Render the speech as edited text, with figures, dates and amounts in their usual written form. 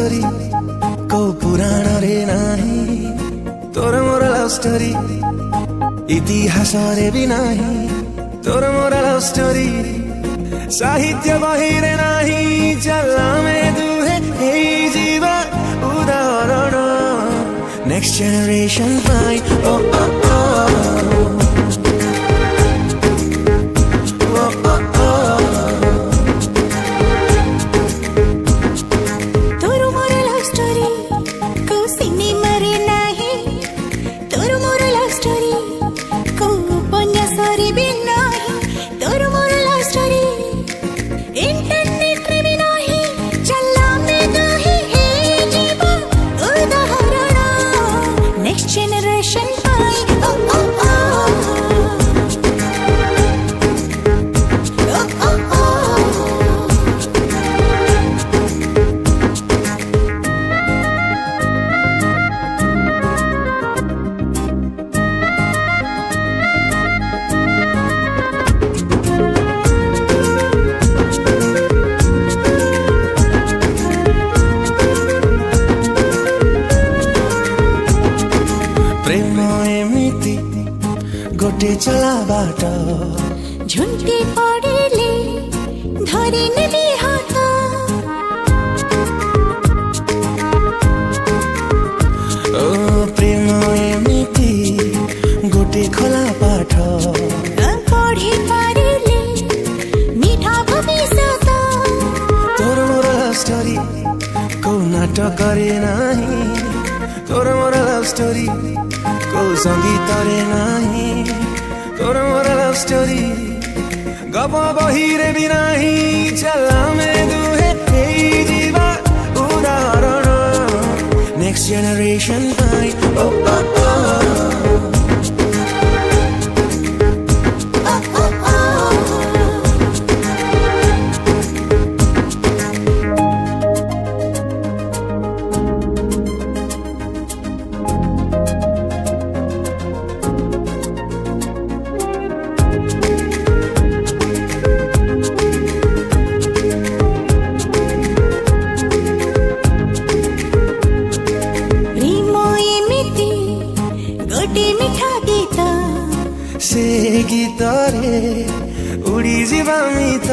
Story को पुराण रे नाही तोर मोर लव स्टोरी इतिहास रे भी नाही तोर मोर लव स्टोरी साहित्य बही रे नाही चला में दुहे हे जीवा उदाहरण नेक्स्ट जनरेशन पाई ओ ओ ओ गोटे चला बाट झुंटी पड़ेले धरी नेबी हाथ ओ प्रेम एमिति गोटे खोला पाठ पढ़ी पारिले मीठा भविष्यत तोर मोर लव स्टोरी को नाटक करे नाही तोर मोर लव स्टोरी को संगीत रे नाही तोर मोर लव स्टोरी गप बही रे भी नाही चला में दुहे हे जीवा उदाहरण नेक्स्ट जनरेशन पाई ओ ओ ओ से गीत रे उड़ी जीवा मित।